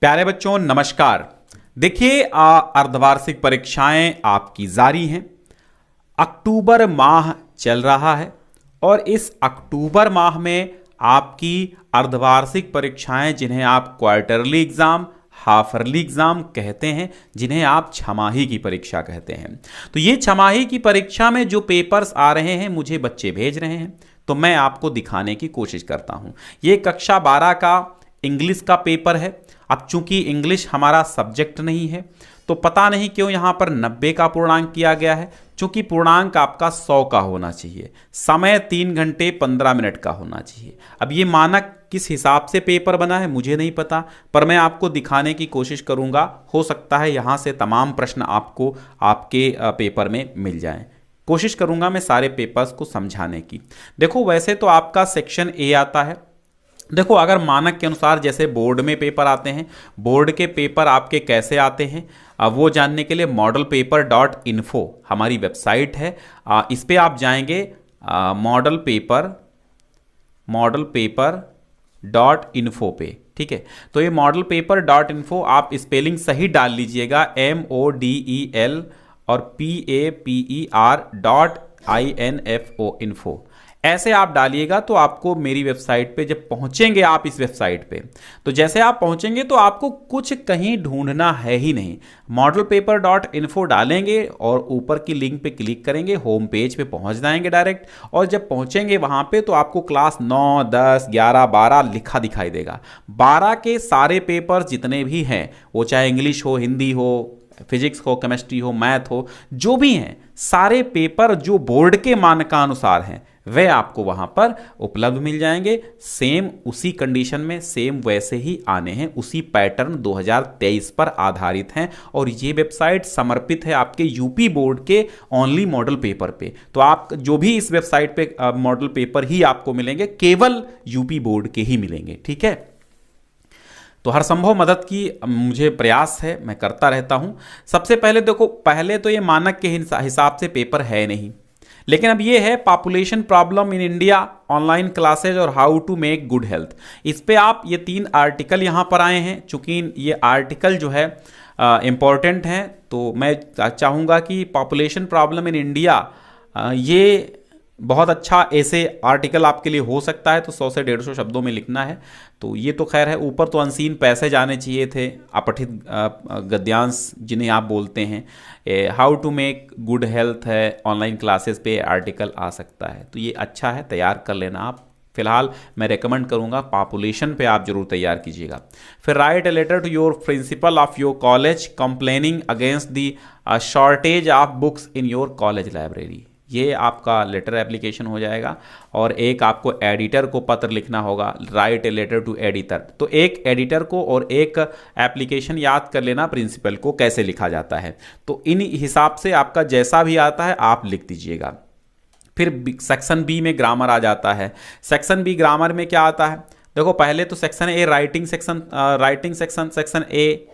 प्यारे बच्चों नमस्कार। देखिए अर्धवार्षिक परीक्षाएं आपकी जारी हैं। अक्टूबर माह चल रहा है और इस अक्टूबर माह में आपकी अर्धवार्षिक परीक्षाएं, जिन्हें आप quarterly exam, half yearly exam कहते हैं, जिन्हें आप छमाही की परीक्षा कहते हैं, तो ये छमाही की परीक्षा में जो पेपर्स आ रहे हैं मुझे बच्चे भेज रहे हैं, तो मैं आपको दिखाने की कोशिश करता हूं। ये कक्षा 12 का इंग्लिश का पेपर है। अब चूंकि इंग्लिश हमारा सब्जेक्ट नहीं है तो पता नहीं क्यों यहाँ पर 90 का पूर्णांक किया गया है, चूंकि पूर्णांक आपका 100 का होना चाहिए, समय 3 घंटे 15 मिनट का होना चाहिए। अब ये मानक किस हिसाब से पेपर बना है मुझे नहीं पता, पर मैं आपको दिखाने की कोशिश करूंगा। हो सकता है यहाँ से तमाम प्रश्न आपको आपके पेपर में मिल जाएं। कोशिश करूंगा मैं सारे पेपर्स को समझाने की। देखो, वैसे तो आपका सेक्शन ए आता है। देखो, अगर मानक के अनुसार जैसे बोर्ड में पेपर आते हैं, बोर्ड के पेपर आपके कैसे आते हैं अब वो जानने के लिए modelpaper.info हमारी वेबसाइट है। इस पे आप जाएंगे modelpaper.info पे, ठीक है। तो ये modelpaper.info आप स्पेलिंग सही डाल लीजिएगा, MODEL और PAPER.info ऐसे आप डालिएगा तो आपको मेरी वेबसाइट पे जब पहुंचेंगे आप इस वेबसाइट पे, तो जैसे आप पहुंचेंगे तो आपको कुछ कहीं ढूंढना है ही नहीं। modelpaper.info डालेंगे और ऊपर की लिंक पे क्लिक करेंगे, होम पेज पे पहुंच जाएंगे डायरेक्ट। और जब पहुंचेंगे वहां पे तो आपको क्लास 9, 10, 11, 12 लिखा दिखाई देगा। 12 के सारे पेपर जितने भी हैं, वो चाहे इंग्लिश हो, हिंदी हो, फिजिक्स हो, केमिस्ट्री हो, मैथ हो, जो भी हैं, सारे पेपर जो बोर्ड के मानकानुसार हैं वे आपको वहां पर उपलब्ध मिल जाएंगे। सेम उसी कंडीशन में, सेम वैसे ही आने हैं, उसी पैटर्न 2023 पर आधारित हैं। और ये वेबसाइट समर्पित है आपके यूपी बोर्ड के ओनली मॉडल पेपर पे। तो आप जो भी इस वेबसाइट पे मॉडल पेपर ही आपको मिलेंगे, केवल यूपी बोर्ड के ही मिलेंगे, ठीक है। तो हर संभव मदद की मुझे प्रयास है, मैं करता रहता हूं। सबसे पहले देखो, पहले तो ये मानक के हिसाब से पेपर है नहीं, लेकिन अब ये है population problem in India, online classes और how to make good health. इस पे आप ये 3 आर्टिकल यहाँ पर आए हैं। चूंकि ये आर्टिकल जो है इम्पॉर्टेंट हैं, तो मैं चाहूँगा कि पॉपुलेशन प्रॉब्लम इन इंडिया ये बहुत अच्छा ऐसे आर्टिकल आपके लिए हो सकता है। तो 100 से 150 शब्दों में लिखना है, तो ये तो खैर है। ऊपर तो अनसीन पैसेज आने चाहिए थे, अपठित गद्यांश जिन्हें आप बोलते हैं। How to make good health है, ऑनलाइन क्लासेस पे आर्टिकल आ सकता है, तो ये अच्छा है, तैयार कर लेना आप। फिलहाल मैं रेकमेंड करूंगा पॉपुलेशन पे आप जरूर तैयार कीजिएगा। फिर write a letter to your principal of your college complaining against the shortage of books in your college library. ये आपका लेटर एप्लीकेशन हो जाएगा। और एक आपको एडिटर को पत्र लिखना होगा, write a letter to editor. तो एक एडिटर को और एक एप्लीकेशन याद कर लेना प्रिंसिपल को कैसे लिखा जाता है। तो इन हिसाब से आपका जैसा भी आता है आप लिख दीजिएगा। फिर सेक्शन बी में ग्रामर आ जाता है। सेक्शन बी ग्रामर में क्या आता है, देखो पहले तो section A writing section, section A.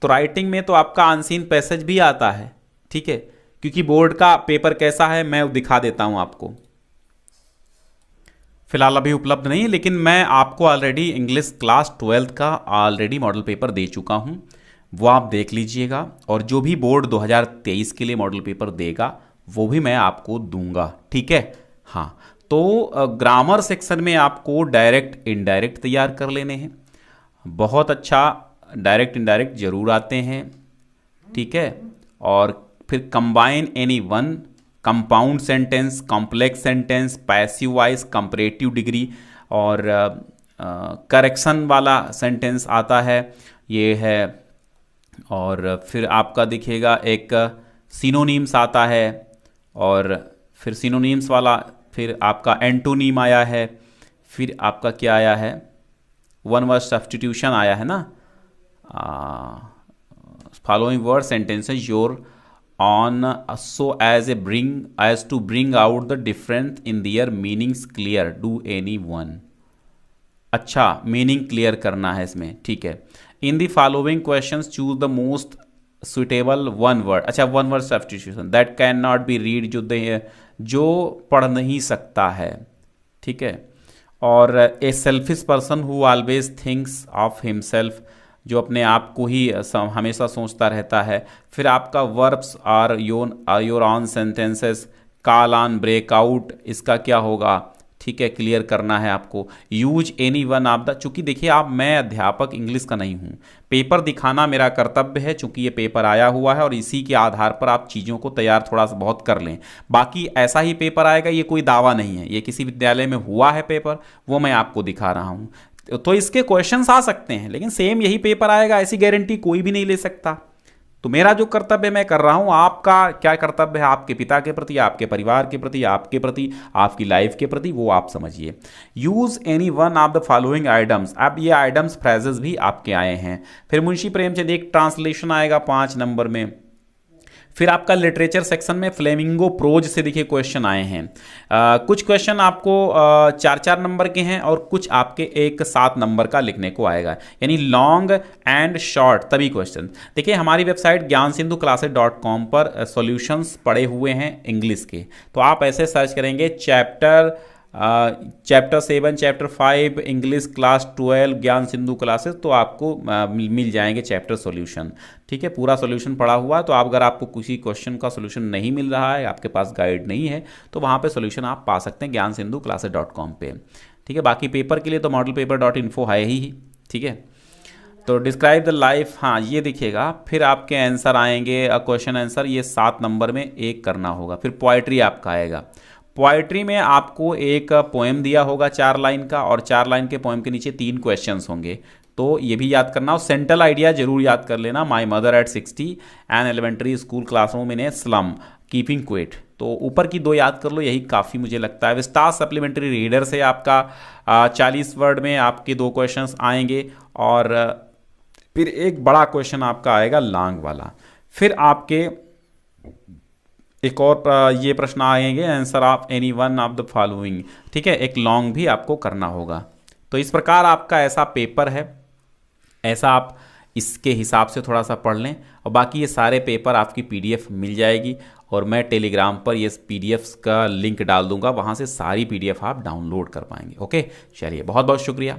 तो राइटिंग में तो आपका अनसीन पैसेज भी आता है, ठीक है, क्योंकि बोर्ड का पेपर कैसा है मैं दिखा देता हूं आपको। फिलहाल अभी उपलब्ध नहीं, लेकिन मैं आपको ऑलरेडी इंग्लिश क्लास 12 का ऑलरेडी मॉडल पेपर दे चुका हूं, वो आप देख लीजिएगा। और जो भी बोर्ड 2023 के लिए मॉडल पेपर देगा वो भी मैं आपको दूंगा, ठीक है। हाँ, तो ग्रामर सेक्शन में आपको डायरेक्ट इनडायरेक्ट तैयार कर लेने हैं। बहुत अच्छा डायरेक्ट इनडायरेक्ट जरूर आते हैं, ठीक है। और फिर combine any one, compound sentence, complex sentence, passive voice, comparative degree और करेक्शन वाला सेंटेंस आता है, ये है। और फिर आपका दिखेगा एक सिनोनिम्स आता है, और फिर सिनोनिम्स वाला, फिर आपका एंटोनीम आया है, फिर आपका क्या आया है, वन वर्ड सब्स्टिट्यूशन आया है ना, following word sentences your on so as to bring out the difference in their meanings clear, do any one। अच्छा, मीनिंग क्लियर करना है इसमें, ठीक है। In the following questions choose the most suitable one word. अच्छा, one word substitution, that can not be read, जो पढ़ नहीं सकता है, ठीक है। और a selfish person who always thinks of himself, जो अपने आप को ही हमेशा सोचता रहता है। फिर आपका verbs are your own sentences, call on breakout, इसका क्या होगा, ठीक है, क्लियर करना है आपको। Use any one of the, चूंकि देखिए आप, मैं अध्यापक इंग्लिश का नहीं हूँ, पेपर दिखाना मेरा कर्तव्य है, चूंकि ये पेपर आया हुआ है और इसी के आधार पर आप चीज़ों को तैयार थोड़ा सा बहुत कर लें। बाकी ऐसा ही पेपर आएगा, ये कोई दावा नहीं है, ये किसी विद्यालय में हुआ है पेपर, वो मैं आपको दिखा रहा हूँ। तो इसके क्वेश्चंस आ सकते हैं, लेकिन सेम यही पेपर आएगा ऐसी गारंटी कोई भी नहीं ले सकता। तो मेरा जो कर्तव्य मैं कर रहा हूं, आपका क्या कर्तव्य है आपके पिता के प्रति, आपके परिवार के प्रति, आपके प्रति, आपकी लाइफ के प्रति, वो आप समझिए। Use any one of the following items, अब ये आइटम्स फ्रेजेस भी आपके आए हैं। फिर मुंशी प्रेमचंद एक ट्रांसलेशन आएगा 5 नंबर में। फिर आपका लिटरेचर सेक्शन में फ्लेमिंगो प्रोज से देखिए क्वेश्चन आए हैं। कुछ क्वेश्चन आपको 4-4 नंबर के हैं और कुछ आपके 1-7 नंबर का लिखने को आएगा, यानी लॉन्ग एंड शॉर्ट तभी क्वेश्चन। देखिए हमारी वेबसाइट ज्ञानसिंधु पर सॉल्यूशंस पड़े हुए हैं इंग्लिश के, तो आप ऐसे सर्च करेंगे चैप्टर 7, चैप्टर 5 इंग्लिश क्लास 12 ज्ञान सिंधु क्लासेस, तो आपको मिल जाएंगे चैप्टर सॉल्यूशन। ठीक है, पूरा सॉल्यूशन पड़ा हुआ है, तो आप अगर आपको किसी क्वेश्चन का सॉल्यूशन नहीं मिल रहा है, आपके पास गाइड नहीं है, तो वहाँ पे सॉल्यूशन आप पा सकते हैं ज्ञानसिंधु पे। ठीक है, बाकी पेपर के लिए तो modelpaper.info है ही। ठीक है, तो डिस्क्राइब द लाइफ, हाँ ये देखिएगा। फिर आपके आंसर आएंगे, क्वेश्चन आंसर, ये 7 नंबर में एक करना होगा। फिर पोइट्री आपका आएगा। पोइट्री में आपको एक पोएम दिया होगा 4 लाइन का, और 4 लाइन के पोएम के नीचे 3 क्वेश्चंस होंगे, तो ये भी याद करना। और सेंट्रल आइडिया जरूर याद कर लेना, my mother at 60 and elementary school classroom in a slum keeping quiet, तो ऊपर की 2 याद कर लो, यही काफ़ी मुझे लगता है। विस्तार सप्लीमेंट्री रीडर से आपका 40 वर्ड में आपके 2 क्वेश्चंस आएंगे, और फिर एक बड़ा क्वेश्चन आपका आएगा लॉन्ग वाला। फिर आपके एक और ये प्रश्न आएंगे, answer of any one of the following. ठीक है, एक लॉन्ग भी आपको करना होगा। तो इस प्रकार आपका ऐसा पेपर है, ऐसा आप इसके हिसाब से थोड़ा सा पढ़ लें, और बाकी ये सारे पेपर आपकी PDF मिल जाएगी, और मैं टेलीग्राम पर ये PDFs का लिंक डाल दूंगा, वहाँ से सारी PDF आप डाउनलोड कर पाएंगे। ओके, चलिए बहुत बहुत शुक्रिया।